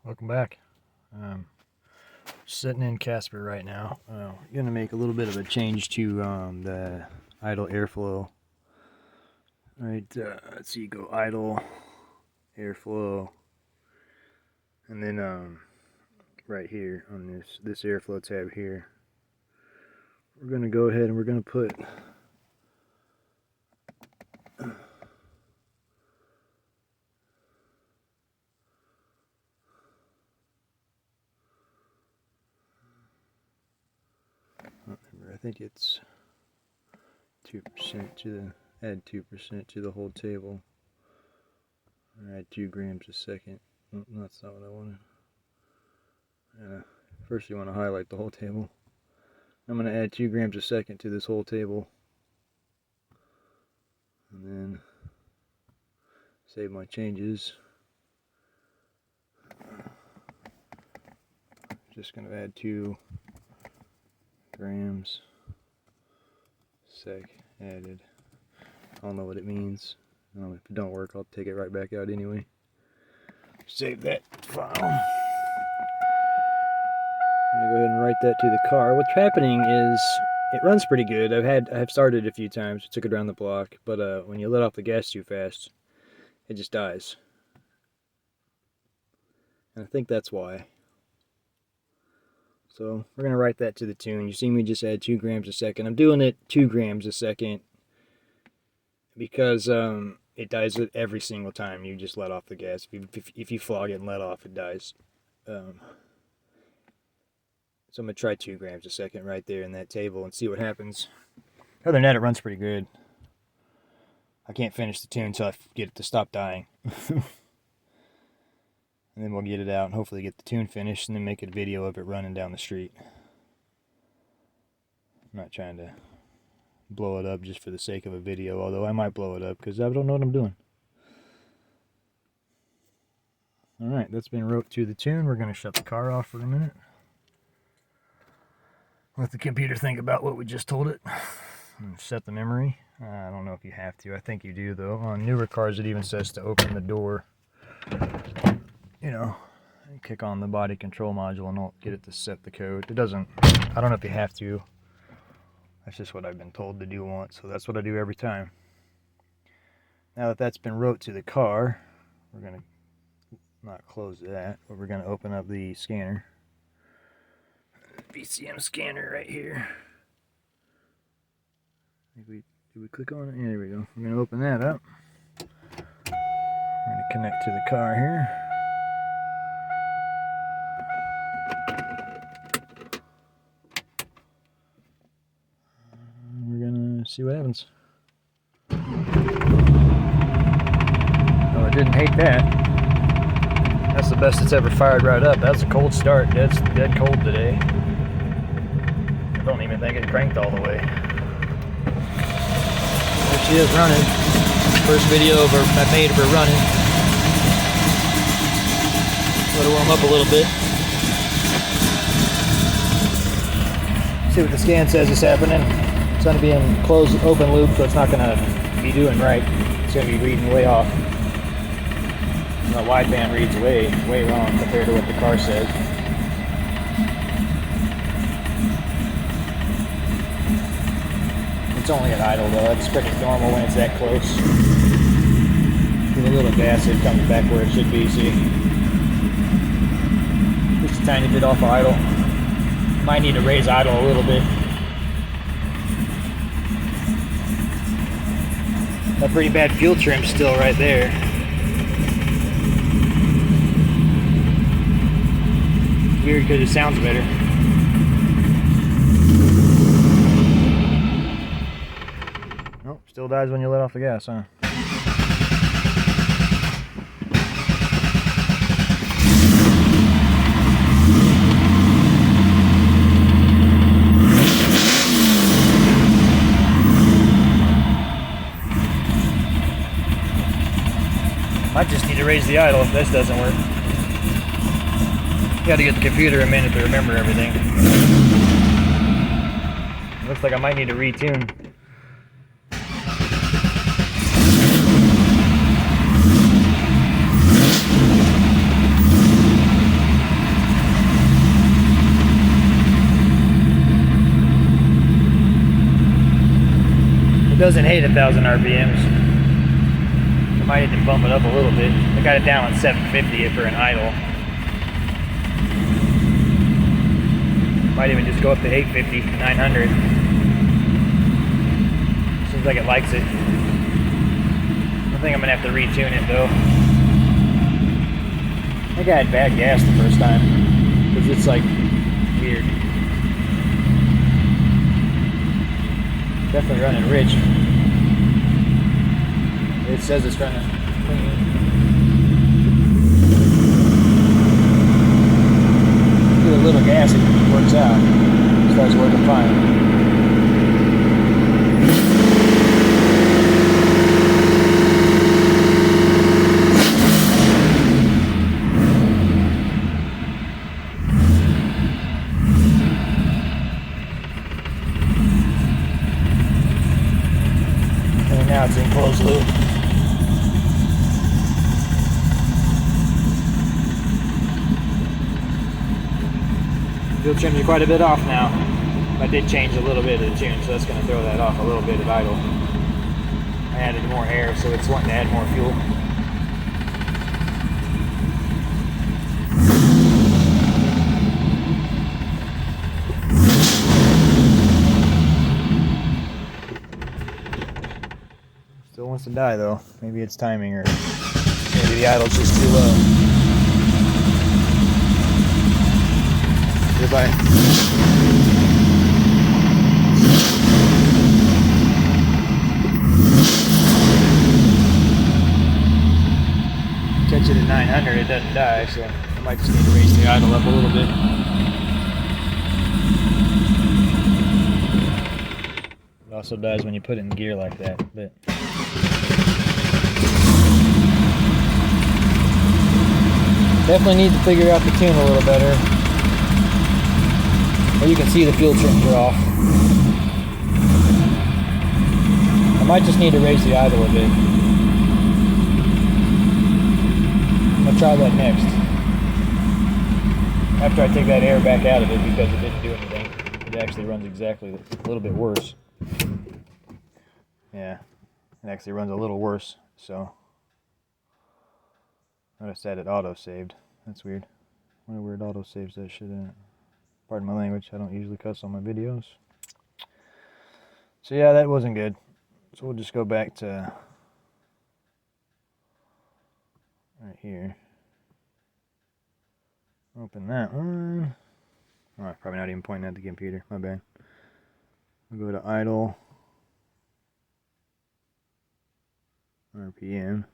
Welcome back. Sitting in Casper right now. Gonna make a little bit of a change to the idle airflow. Right, let's see, go idle, airflow, and then right here on this airflow tab here, we're gonna go ahead and we're gonna put I think it's 2% to the, add 2% to the whole table. Add 2 grams a second. Oh, that's not what I wanted. First you want to highlight the whole table. I'm going to add 2 grams a second to this whole table. And then save my changes. Just going to add 2 grams sec added. I don't know what it means. If it don't work, I'll take it right back out anyway. Save that file. I'm gonna go ahead and write that to the car. What's happening is it runs pretty good. I've started a few times, took it around the block, but when you let off the gas too fast, it just dies. And I think that's why. So we're gonna write that to the tune. You see me just add 2 grams a second. I'm doing it 2 grams a second because it dies every single time you just let off the gas. If you flog it and let off, it dies. So I'm going to try 2 grams a second right there in that table and see what happens. Other than that, it runs pretty good. I can't finish the tune until I get it to stop dying. And then we'll get it out and hopefully get the tune finished and then make a video of it running down the street. I'm not trying to blow it up just for the sake of a video, although I might blow it up because I don't know what I'm doing. Alright, that's been wrote to the tune. We're going to shut the car off for a minute. Let the computer think about what we just told it. And set the memory. I don't know if you have to. I think you do, though. On newer cars, it even says to open the door. You know, kick on the body control module and it'll get it to set the code. It doesn't, I don't know if you have to. That's just what I've been told to do once, so that's what I do every time. Now that that's been wrote to the car, we're going to not close that, but we're going to open up the scanner. VCM scanner right here. Did we click on it? Yeah, there we go. We're going to open that up. We're going to connect to the car here. See what happens. Oh, I didn't hate that. That's the best it's ever fired right up. That's a cold start. That's dead cold today. I don't even think it cranked all the way. There she is running. First video I made of her running. Let her warm up a little bit. See what the scan says is happening. It's going to be in closed open loop, so it's not going to be doing right. It's going to be reading way off. And the wideband reads way wrong compared to what the car says. It's only at idle though. That's pretty normal when it's that close. With a little gas, it comes back where it should be. See, just a tiny bit off of idle. Might need to raise idle a little bit. A pretty bad fuel trim still right there. Weird because it sounds better. Nope, still dies when you let off the gas, huh? Might just need to raise the idle if this doesn't work. Got to get the computer a minute to remember everything. Looks like I might need to retune. doesn't hate 1,000 RPMs. I might even bump it up a little bit. I got it down on 750 for an idle. Might even just go up to 850, 900. Seems like it likes it. I think I'm gonna have to retune it though. I think I had bad gas the first time, because it's like weird. Definitely running rich. It says it's running clean. Get a little gas, it works out. It starts working fine. Now it's in closed loop. Fuel trimmed quite a bit off now. I did change a little bit of the tune, so that's going to throw that off a little bit at idle. I added more air, so it's wanting to add more fuel. Still wants to die though. Maybe it's timing, or maybe the idle's just too low. Goodbye. Catch it at 900, it doesn't die, so I might just need to raise the idle up a little bit. It also dies when you put it in gear like that, but definitely need to figure out the tune a little better. Well, you can see the fuel trims are off. I might just need to raise the idle a bit. I'll try that next. After I take that air back out of it, because it didn't do anything. It actually runs exactly a little bit worse. Yeah, it actually runs a little worse, so. Notice that it auto-saved. That's weird. I wonder where it auto-saves that shit at. Pardon my language, I don't usually cuss on my videos. So yeah, that wasn't good. So we'll just go back to right here. Open that one. Oh, I'm probably not even pointing at the computer, my bad. We'll go to idle. RPM.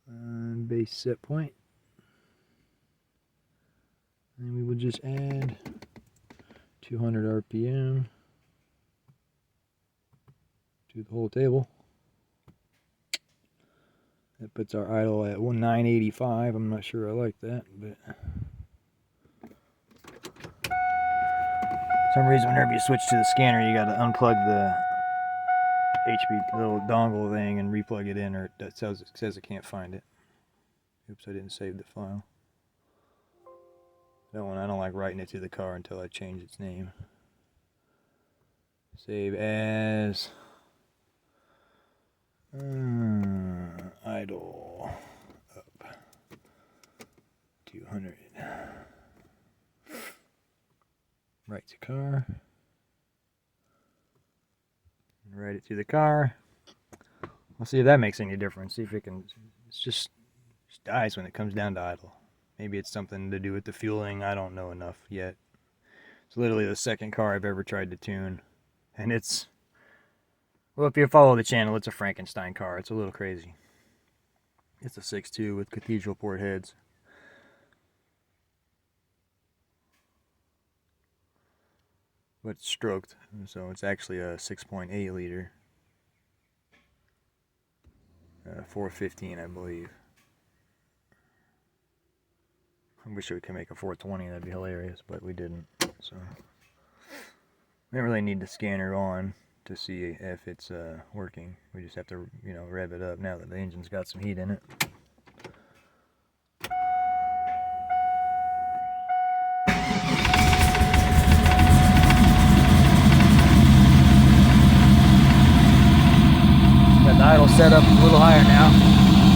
And base set point. And we will just add 200 RPM to the whole table. That puts our idle at 985. I'm not sure I like that, but for some reason whenever you switch to the scanner, you got to unplug the HB little dongle thing and replug it in, or it says it can't find it. Oops, I didn't save the file. That one, I don't like writing it to the car until I change its name. Save as idle up 200. Write to car. Write it to the car. I'll see if that makes any difference. See if it can. It's just dies when it comes down to idle. Maybe it's something to do with the fueling. I don't know enough yet. It's literally the second car I've ever tried to tune. And it's, well, if you follow the channel, it's a Frankenstein car. It's a little crazy. It's a 6.2 with cathedral port heads. But it's stroked. So it's actually a 6.8 liter. 415, I believe. I wish we could make a 420, that'd be hilarious, but we didn't. So we don't really need the scanner on to see if it's working. We just have to, you know, rev it up now that the engine's got some heat in it. set up a little higher now.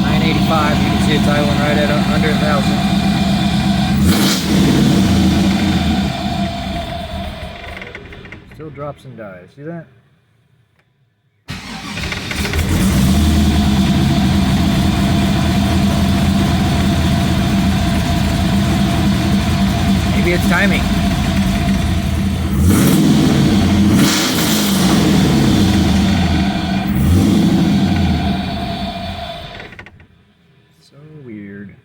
985. You can see it's idling right at under 1,000. Still drops and dies. See that? Maybe it's timing. So weird.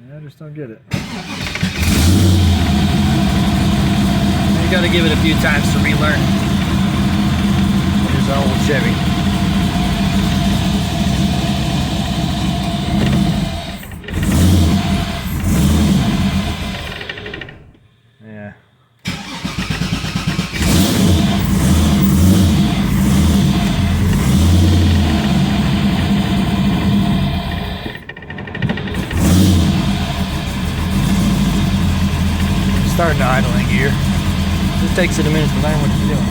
I just don't get it. You gotta give it a few times to relearn. Here's an old Chevy. Yeah. Starting to idling gear. Just takes it a minute to learn what it's doing.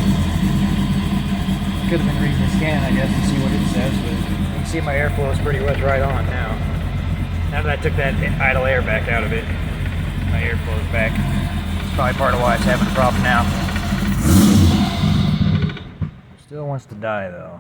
Could have been reading the scan, I guess, to see what it says, but you can see my airflow is pretty much right on now. Now that I took that idle air back out of it, my airflow is back. It's probably part of why it's having a problem now. Still wants to die though.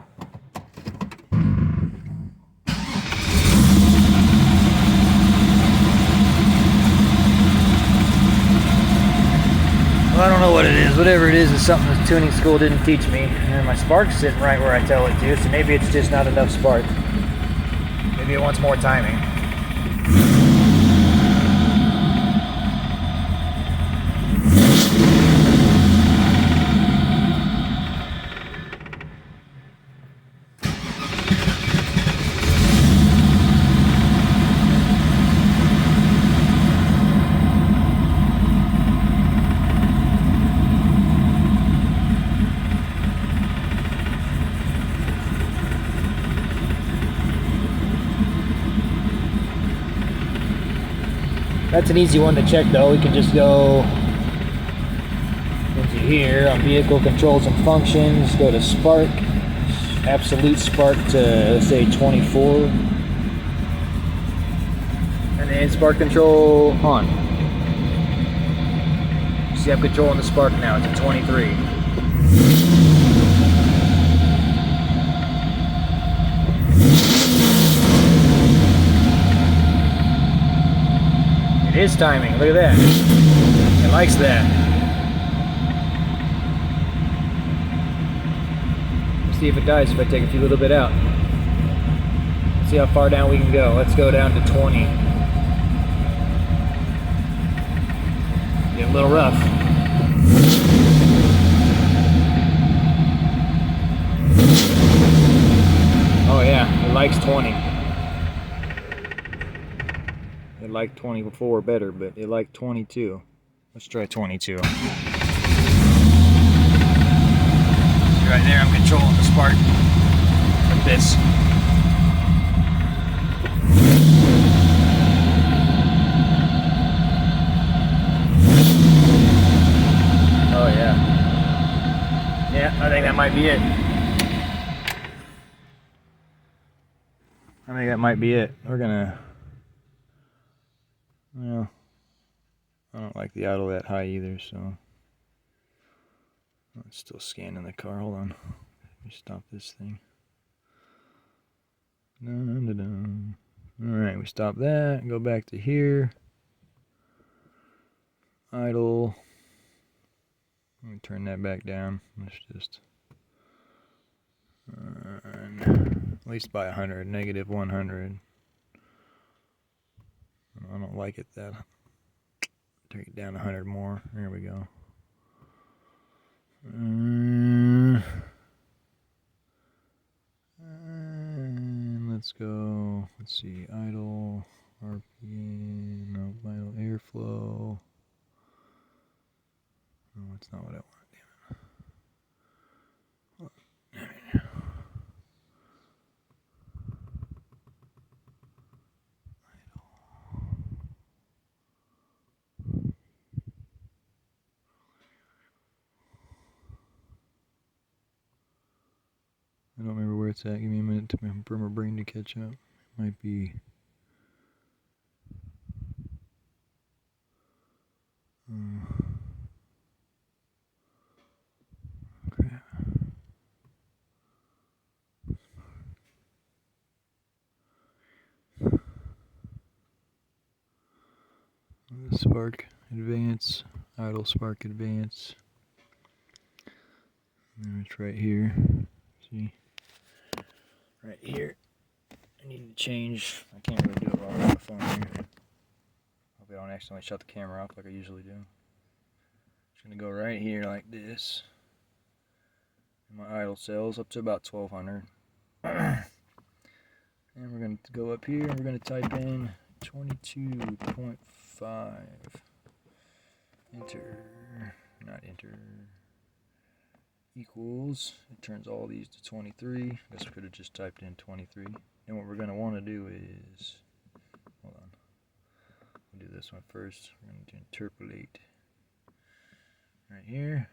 Well, I don't know what it is. Whatever it is something the tuning school didn't teach me. And my spark's sitting right where I tell it to, so maybe it's just not enough spark. Maybe it wants more timing. That's an easy one to check though. We can just go into here on vehicle controls and functions, go to spark, absolute spark to let's say 24, and then spark control on. See, I'm controlling the spark now, it's at 23. It is timing, look at that. It likes that. Let's see if it dies if I take a few little bit out. Let's see how far down we can go. Let's go down to 20. Get a little rough. Oh yeah, it likes 20. It liked 24 better, but it liked 22. Let's try 22. See right there, I'm controlling the spark like this. Oh yeah. Yeah, I think that might be it. I think that might be it. We're gonna... Well, I don't like the idle that high either, so... It's still scanning the car. Hold on. Let me stop this thing. Alright, we stop that. Go back to here. Idle. Let me turn that back down. Let's just... at least by 100. Negative 100. I don't like it that. Take it down 100 more. There we go. And let's go. Let's see. Idle. RPM. No, idle airflow. No, that's not what I want. Damn it. I don't remember where it's at. Give me a minute for my brain to catch up. It might be... crap. Spark advance, idle spark advance. And it's right here. See? Right here. I need to change. I can't really do it while I'm on the phone here. Hope I don't accidentally shut the camera off like I usually do. Just gonna go right here like this. My idle cells up to about 1200. And we're going to go up here and we're going to type in 22.5. Enter. Not enter. Equals. It turns all these to 23. I guess we could have just typed in 23. And what we're going to want to do is, hold on. We'll do this one first. We're going to interpolate right here.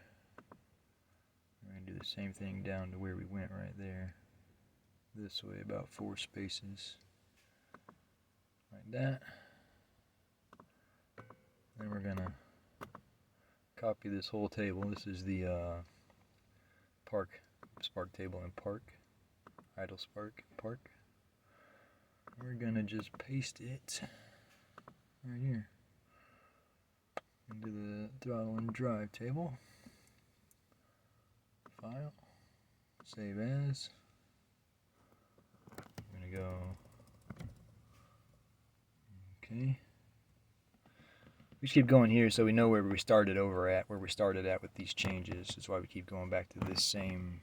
We're going to do the same thing down to where we went right there. This way, about 4 spaces. Like that. Then we're going to copy this whole table. This is the spark table in park. Idle spark, park. We're going to just paste it right here into the throttle and drive table. File, save as. I'm gonna go. Okay. We just keep going here so we know where we started at with these changes. That's why we keep going back to this same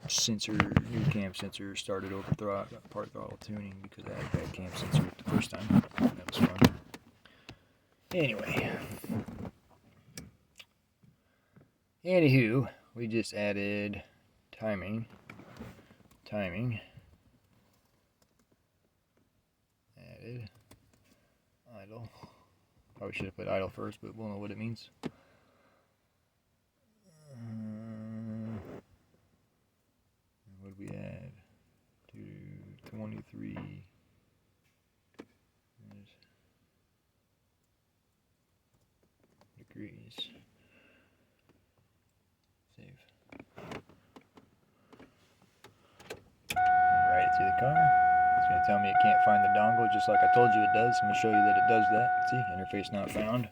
sensor, new cam sensor. Started over part throttle tuning because I had bad cam sensor the first time. That was fun. Anyway. Anywho, we just added timing, added idle. Probably should have put idle first, but we'll know what it means. What did we add? To 23 degrees. Save. Write it to the car. It's going to tell me it can't find the dongle, just like I told you it does. I'm going to show you that it does that. See, interface not found,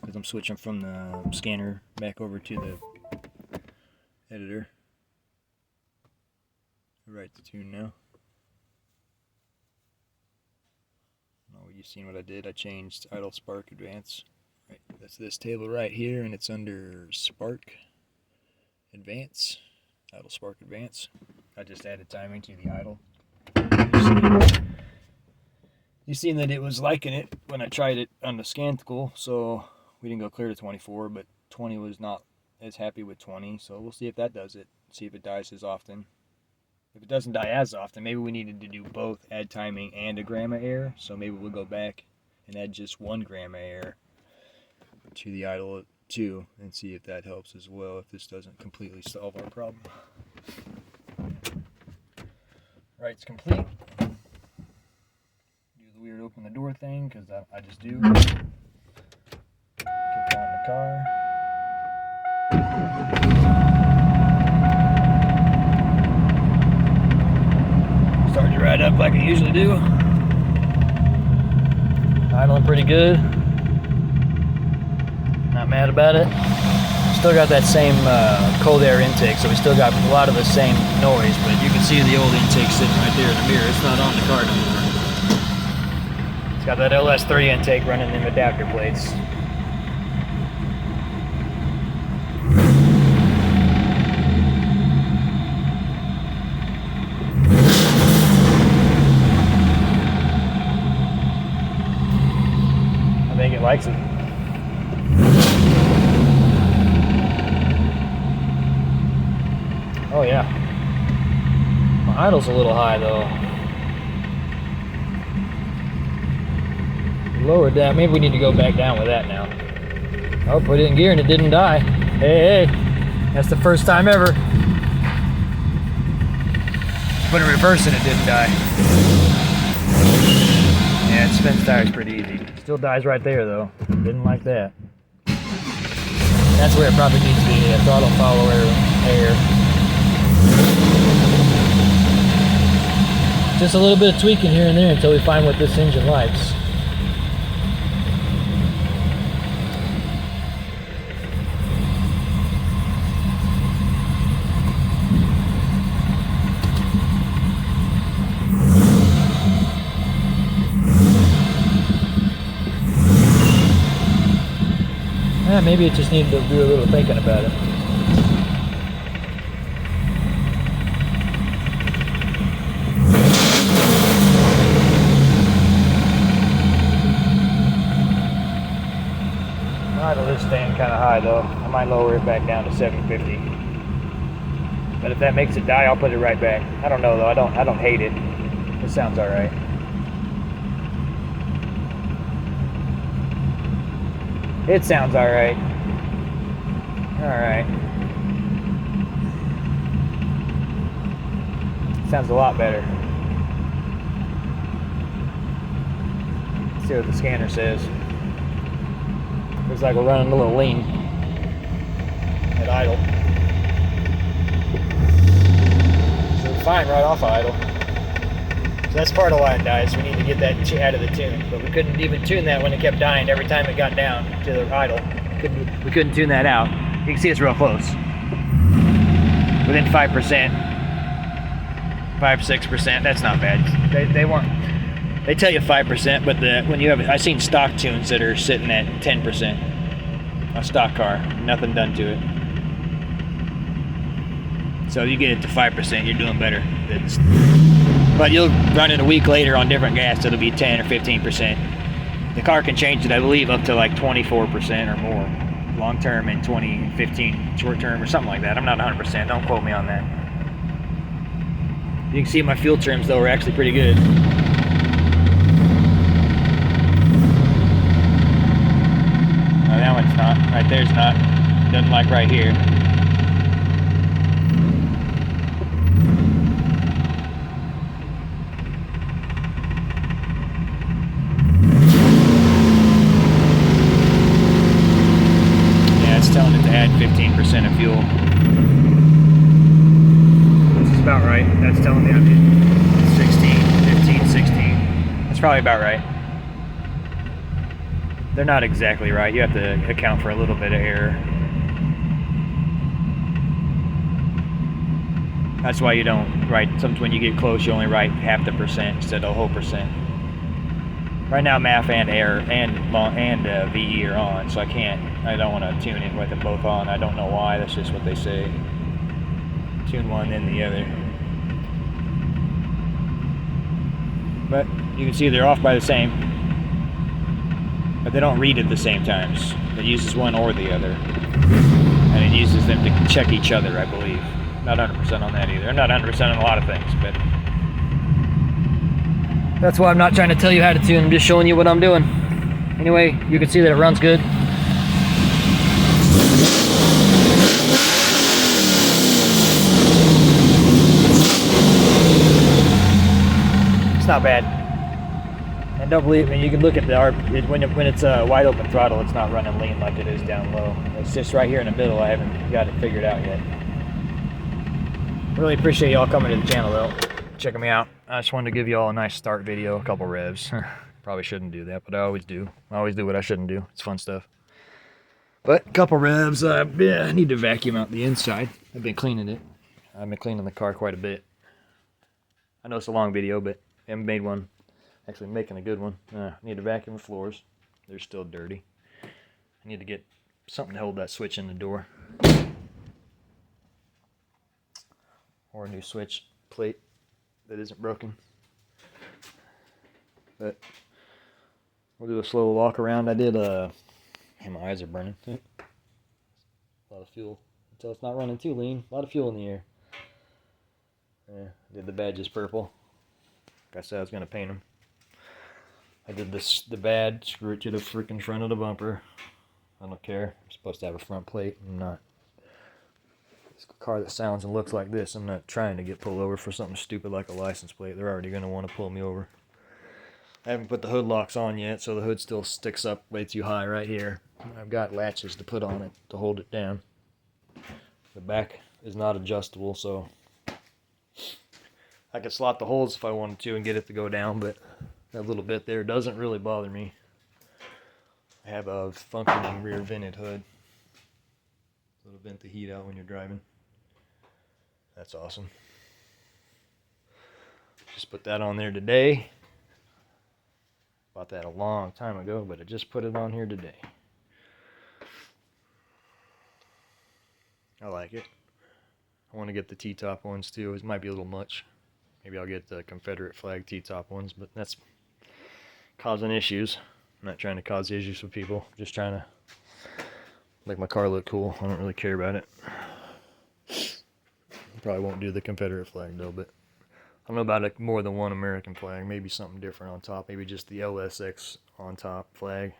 because I'm switching from the scanner back over to the editor. Write the tune now. Oh, you've seen what I did. I changed idle spark advance. Right, that's this table right here, and it's under spark advance, idle spark advance. I just added timing to the idle. You've seen that it was liking it when I tried it on the scan tool, so we didn't go clear to 24, but 20 was not as happy with 20, so we'll see if that does it, see if it dies as often. If it doesn't die as often, maybe we needed to do both, add timing and a gram of air, so maybe we'll go back and add just 1 gram of air to the idle 2 and see if that helps as well, if this doesn't completely solve our problem. Right's complete. Do the weird open the door thing, because I just do. Kick on the car. Starting to ride up like I usually do. Idling pretty good. Not mad about it. Still got that same cold air intake, so we still got a lot of the same noise, but you can see the old intake sitting right there in the mirror. It's not on the car anymore. It's got that LS3 intake running in adapter plates. I think it likes it. Oh yeah. My idle's a little high though. Lowered that. Maybe we need to go back down with that now. Oh, put it in gear and it didn't die. Hey, hey. That's the first time ever. put a reverse and it didn't die. Yeah, it spins tires pretty easy. Still dies right there though. Didn't like that. That's where it probably needs to be, a throttle follower air. Just a little bit of tweaking here and there until we find what this engine likes. Maybe it just needed to do a little thinking about it. Idle is staying kind of high though. I might lower it back down to 750. But if that makes it die, I'll put it right back. I don't know though. I don't hate it. It sounds all right. It sounds all right. All right. Sounds a lot better. Let's see what the scanner says. Looks like we're running a little lean at idle. So we're fine right off of idle. So that's part of why it dies. We need to get that out of the tune. But we couldn't even tune that when it kept dying every time it got down to the idle. We couldn't tune that out. You can see it's real close. Within 5%. 5-6%. That's not bad. They weren't. They tell you 5%, but when you have, I've seen stock tunes that are sitting at 10%. A stock car, nothing done to it. So you get it to 5%, you're doing better. But you'll run it a week later on different gas, it'll be 10 or 15%. The car can change it, I believe, up to like 24% or more. Long term and 15 short term or something like that. I'm not 100%, don't quote me on that. You can see my fuel trims though are actually pretty good. No, that one's not. Right there's not. Doesn't like right here. Telling it to add 15% of fuel. This is about right. That's telling me I'm hitting 16, 15, 16. That's probably about right. They're not exactly right. You have to account for a little bit of error. That's why you don't write, sometimes when you get close you only write half the percent instead of a whole percent. Right now MAF and air and VE are on, so I don't want to tune it with them both on. I don't know why, that's just what they say. Tune one then the other. But you can see they're off by the same. But they don't read at the same times. It uses one or the other. And it uses them to check each other, I believe. Not 100% on that either. I'm not 100% on a lot of things, but that's why I'm not trying to tell you how to tune, I'm just showing you what I'm doing. Anyway, you can see that it runs good. It's not bad. And don't believe me, you can look at the when it's a wide open throttle, it's not running lean like it is down low. It's just right here in the middle, I haven't got it figured out yet. Really appreciate y'all coming to the channel though. Checking me out. I just wanted to give you all a nice start video, a couple revs. Probably shouldn't do that, but I always do. I always do what I shouldn't do. It's fun stuff. But a couple revs. I need to vacuum out the inside. I've been cleaning it. I've been cleaning the car quite a bit. I know it's a long video, but I haven't made one. Actually making a good one. I need to vacuum the floors. They're still dirty. I need to get something to hold that switch in the door. Or a new switch plate that isn't broken. But we'll do a slow walk around. I did and my eyes are burning. A lot of fuel. Until it's not running too lean. A lot of fuel in the air. Yeah, did the badges purple. Like I said I was gonna paint them. I did the badge, screw it to the freaking front of the bumper. I don't care. I'm supposed to have a front plate. I'm not. It's a car that sounds and looks like this. I'm not trying to get pulled over for something stupid like a license plate. They're already going to want to pull me over. I haven't put the hood locks on yet, so the hood still sticks up way too high right here. I've got latches to put on it to hold it down. The back is not adjustable, so I could slot the holes if I wanted to and get it to go down, but that little bit there doesn't really bother me. I have a functioning rear vented hood. It'll vent the heat out when you're driving. That's awesome. Just put that on there today. Bought that a long time ago, but I just put it on here today. I like it. I want to get the T-top ones too. It might be a little much. Maybe I'll get the Confederate flag T-top ones, but that's causing issues. I'm not trying to cause issues with people. I'm just trying to make my car look cool. I don't really care about it. Probably won't do the Confederate flag though, but I don't know about more than one American flag. Maybe something different on top. Maybe just the LS1 on top flag.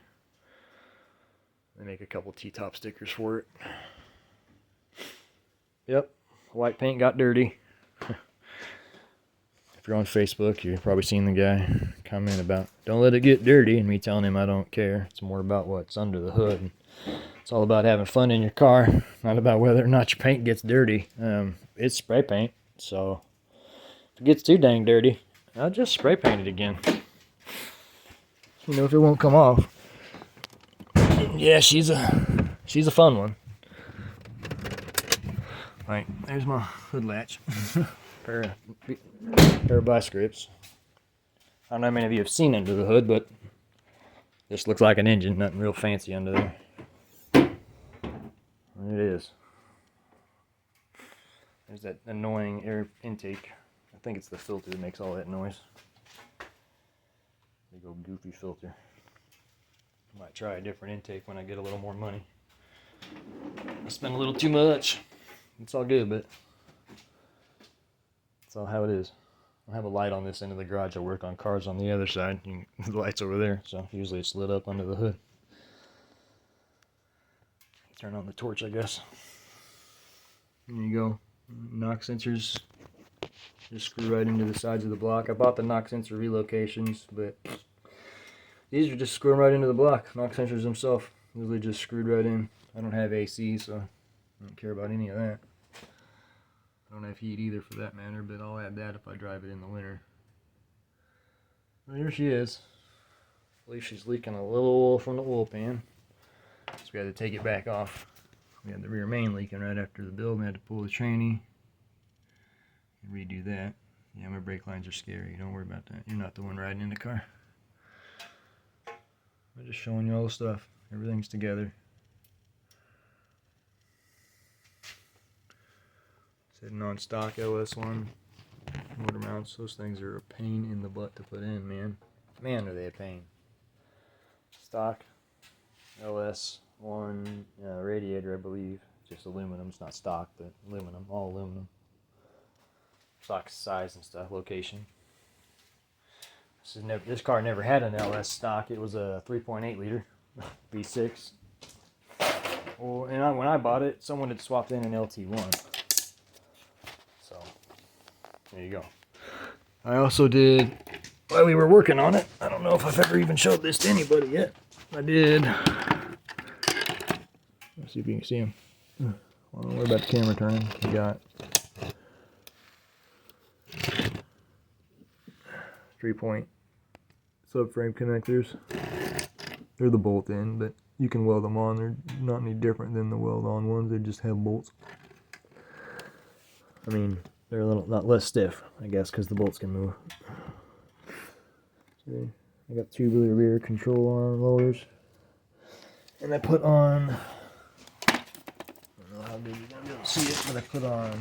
They make a couple T-top stickers for it. Yep, white paint got dirty. If you're on Facebook, you've probably seen the guy comment about don't let it get dirty, and me telling him I don't care. It's more about what's under the hood. It's all about having fun in your car, not about whether or not your paint gets dirty. It's spray paint, so if it gets too dang dirty, I'll just spray paint it again. You know, if it won't come off. Yeah, she's a fun one. Right, there's my hood latch. pair of vice grips. I don't know how many of you have seen under the hood, but this looks like an engine, nothing real fancy under there. It is. There's that annoying air intake. I think it's the filter that makes all that noise. Big old goofy filter. Might try a different intake when I get a little more money. I spend a little too much. It's all good, but that's all how it is. I have a light on this end of the garage. I work on cars on the other side. The light's over there, so usually it's lit up under the hood. Turn on the torch, I guess. There you go. Knock sensors just screw right into the sides of the block. I bought the knock sensor relocations, but these are just screwing right into the block. Knock sensors themselves, usually just screwed right in. I don't have AC, so I don't care about any of that. I don't have heat either for that matter, but I'll add that if I drive it in the winter. Well, here she is. I believe she's leaking a little oil from the oil pan. So we had to take it back off. We had the rear main leaking right after the build. We had to pull the tranny and redo that. Yeah, my brake lines are scary. Don't worry about that. You're not the one riding in the car. I'm just showing you all the stuff. Everything's together. Sitting on stock LS1 motor mounts. Those things are a pain in the butt to put in, man. Man, are they a pain. Stock LS1 radiator, I believe. Just aluminum. It's not stock, but aluminum. All aluminum. Stock size and stuff. Location. This car never had an LS stock. It was a 3.8 liter V6. Well, and when I bought it, someone had swapped in an LT1. So, there you go. I also did, while we were working on it, I don't know if I've ever even showed this to anybody yet. I did, let's see if you can see him. Well, don't worry about the camera turning. We got 3-point subframe connectors. They're the bolt in, but you can weld them on. They're not any different than the weld on ones. They just have bolts. I mean, they're a little not less stiff, I guess, because the bolts can move. See, I got tubular rear control arm loaders, and I put on, I don't know how big you're gonna be able to see it, but I put on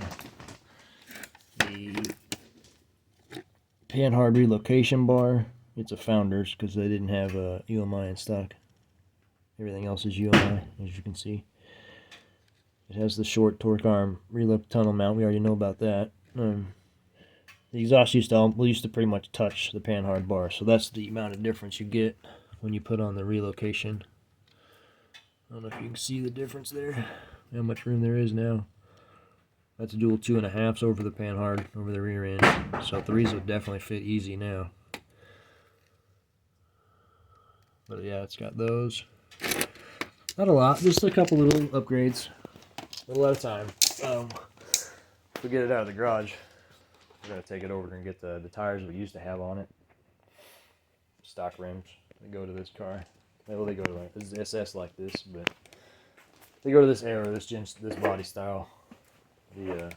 the panhard relocation bar. It's a Founders because they didn't have a UMI in stock. Everything else is UMI, as you can see. It has the short torque arm reload tunnel mount. We already know about that. The exhaust used to pretty much touch the panhard bar, so that's the amount of difference you get when you put on the relocation. I don't know if you can see the difference there. How much room there is now. That's a dual 2.5s over the panhard, over the rear end. So 3s would definitely fit easy now. But yeah, it's got those. Not a lot, just a couple little upgrades. A little at a time. If we get it out of the garage, we're going to take it over and get the tires we used to have on it. Stock rims. They go to this car. Well, they go to like, this is SS like this, but they go to this era, this body style. The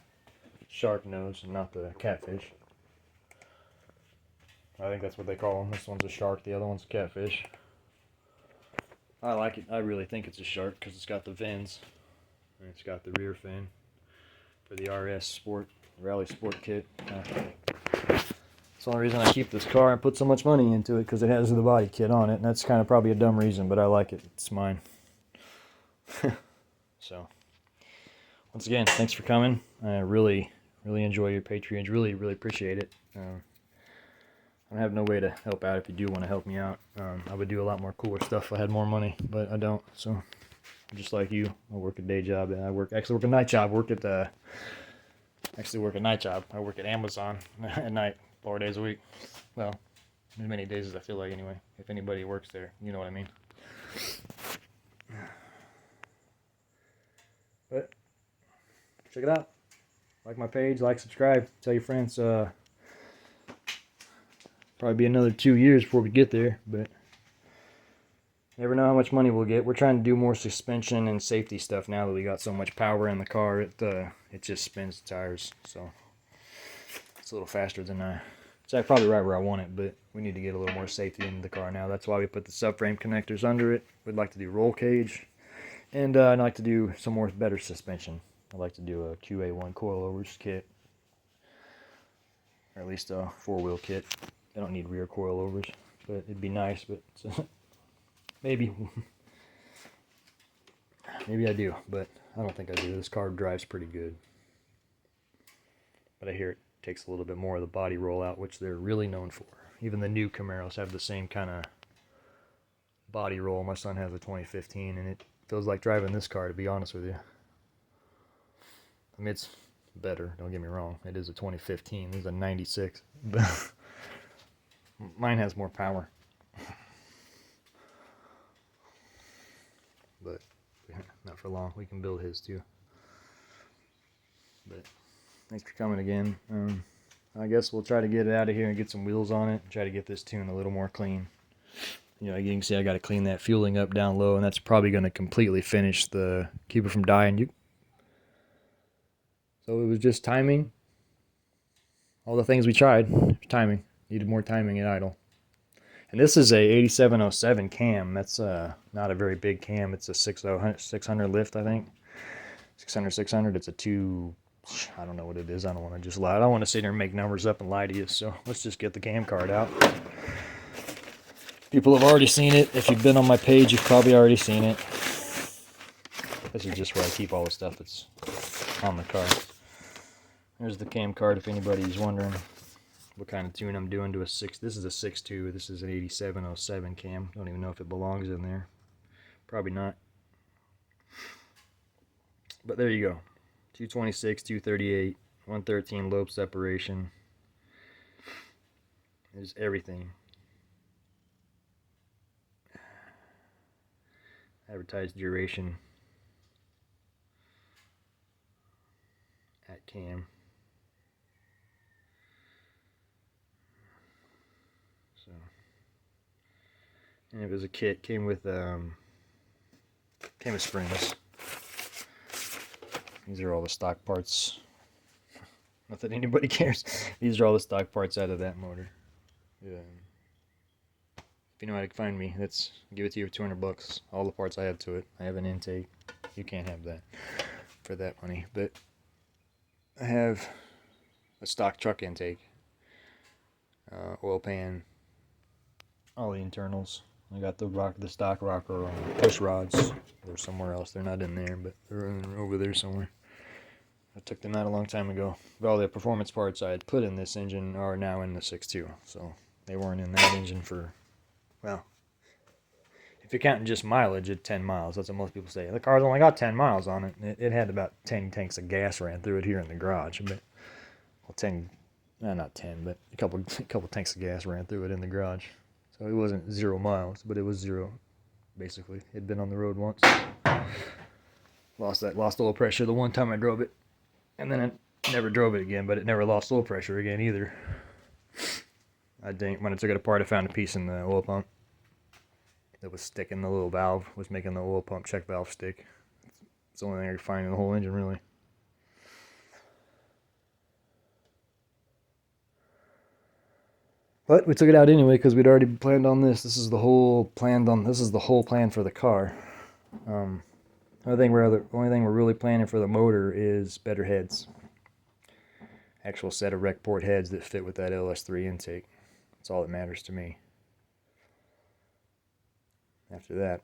shark nose and not the catfish. I think that's what they call them. This one's a shark, the other one's a catfish. I like it. I really think it's a shark because it's got the fins. And it's got the rear fin for the RS Sport, Rally Sport kit. That's the only reason I keep this car and put so much money into it, because it has the body kit on it. And that's kind of probably a dumb reason, but I like it. It's mine. So, once again, thanks for coming. I really enjoy your Patreons. Really appreciate it. I have no way to help out. If you do want to help me out, I would do a lot more cooler stuff if I had more money, but I don't. So I'm just like you. I work a day job, and I actually work a night job. Actually work a night job. I work at Amazon at night, 4 days a week. Well, as many days as I feel like anyway. If anybody works there, you know what I mean. But check it out. Like my page, like, subscribe, tell your friends. Probably be another 2 years before we get there, but never know how much money we'll get. We're trying to do more suspension and safety stuff now that we got so much power in the car. It just spins the tires, so it's a little faster than it's probably right where I want it, but we need to get a little more safety into the car now. That's why we put the subframe connectors under it. We'd like to do roll cage, and I'd like to do some more better suspension. I'd like to do a QA1 coilovers kit, or at least a 4-wheel kit. I don't need rear coilovers, but it'd be nice. But maybe I do, but I don't think I do. This car drives pretty good, but I hear it takes a little bit more of the body rollout, which they're really known for. Even the new Camaros have the same kind of body roll. My son has a 2015, and it feels like driving this car, to be honest with you. I mean, it's better, don't get me wrong. It is a 2015. This is a 96, but mine has more power. But not for long. We can build his too. But thanks for coming again. I guess we'll try to get it out of here and get some wheels on it. Try to get this tune a little more clean. You know, you can see I got to clean that fueling up down low, and that's probably going to completely finish keep it from dying. So it was just timing. All the things we tried, timing. Needed more timing at idle. And this is a 8707 cam. That's not a very big cam. It's a 600 lift, I think. 600. It's a 2. I don't know what it is. I don't want to just lie. I don't want to sit here and make numbers up and lie to you. So let's just get the cam card out. People have already seen it. If you've been on my page, you've probably already seen it. This is just where I keep all the stuff that's on the car. There's the cam card if anybody's wondering what kind of tune I'm doing to a 6. This is a 6.2. This is an 8707 cam. Don't even know if it belongs in there. Probably not. But there you go. 226, 238, 113 lobe separation. There's everything. Advertised duration at cam. So, and it was a kit. Came with springs. These are all the stock parts. Not that anybody cares. These are all the stock parts out of that motor. Yeah. If you know how to find me, I'll give it to you for $200. All the parts I have to it. I have an intake. You can't have that for that money. But I have a stock truck intake, oil pan, all the internals. I got the stock rocker push rods. They're somewhere else. They're not in there, but they're over there somewhere. I took them out a long time ago. But all the performance parts I had put in this engine are now in the 6.2. So they weren't in that engine for, well, if you're counting just mileage, it's 10 miles. That's what most people say. The car's only got 10 miles on it. It had about 10 tanks of gas ran through it here in the garage. But, well, 10, not 10, but a couple tanks of gas ran through it in the garage. So it wasn't 0 miles, but it was 0, basically. It'd been on the road once. Lost oil pressure the one time I drove it. And then I never drove it again, but it never lost oil pressure again either. I think when I took it apart, I found a piece in the oil pump that was sticking. The little valve was making the oil pump check valve stick. It's the only thing I could find in the whole engine, really. But we took it out anyway because we'd already planned on this. This is the whole plan for the car. The only thing we're really planning for the motor is better heads. Actual set of rec port heads that fit with that LS3 intake. That's all that matters to me. After that,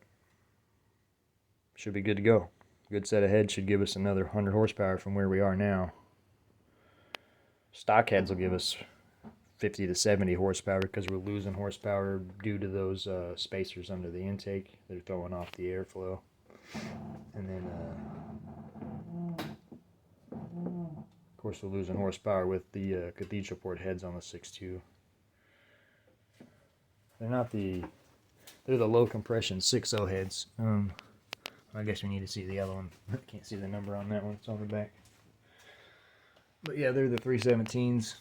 should be good to go. Good set of heads should give us another 100 horsepower from where we are now. Stock heads will give us 50 to 70 horsepower because we're losing horsepower due to those spacers under the intake. They're throwing off the airflow. And then, of course, we're losing horsepower with the cathedral port heads on the 6.2. They're the low compression 6.0 heads. I guess we need to see the other one. I can't see the number on that one. It's on the back. But yeah, they're the 317s.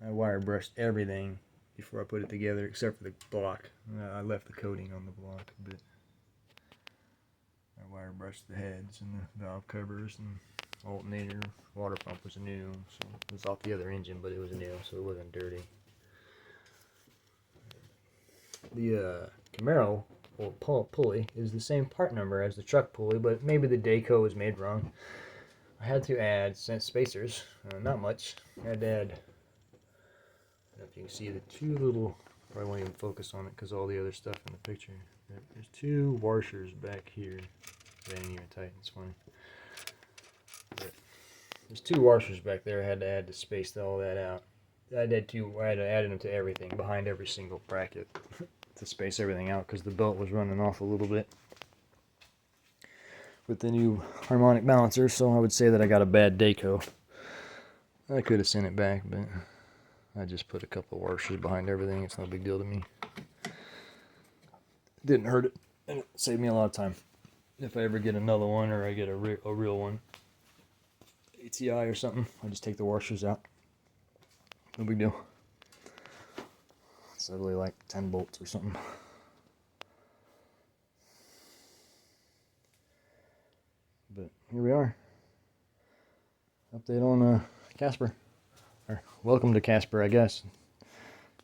I wire brushed everything before I put it together, except for the block. I left the coating on the block, but I wire brushed the heads and the valve covers and alternator. Water pump was new, so it was off the other engine, but it was new, so it wasn't dirty. The Camaro pulley is the same part number as the truck pulley, but maybe the Dayco was made wrong. I had to add spacers, not much. I had to add, I don't know if you can see the two little, probably won't even focus on it because all the other stuff in the picture. There's two washers back here. They ain't even tight, it's funny. But there's two washers back there I had to add to space all that out. I had to add them to everything, behind every single bracket. To space everything out because the belt was running off a little bit with the new harmonic balancer, so I would say that I got a bad Dayco. I could have sent it back, but I just put a couple of washers behind everything. It's no big deal to me. It didn't hurt it, and it saved me a lot of time. If I ever get another one or I get a real one, ATI or something, I just take the washers out. No big deal. It's really like 10 bolts or something. But here we are. Update on Casper. Or welcome to Casper, I guess.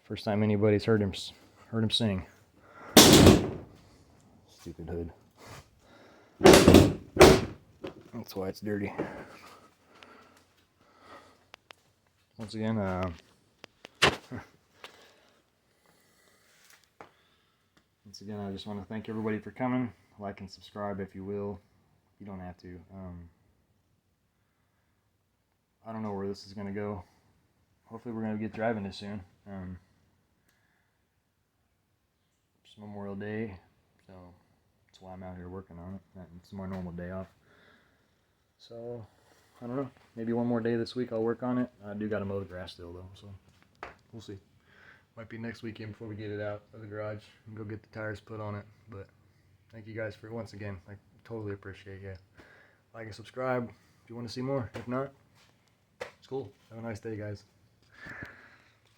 First time anybody's heard him sing. Stupid hood. That's why it's dirty. Once again, I just want to thank everybody for coming. Like and subscribe if you will. You don't have to. I don't know where this is going to go. Hopefully we're going to get driving this soon. It's Memorial Day, so that's why I'm out here working on it. It's my normal day off. So, I don't know. Maybe one more day this week I'll work on it. I do got to mow the grass still though, so we'll see. Might be next weekend before we get it out of the garage and go get the tires put on it. But thank you guys for once again. I totally appreciate you. Like and subscribe if you want to see more. If not, it's cool. Have a nice day, guys.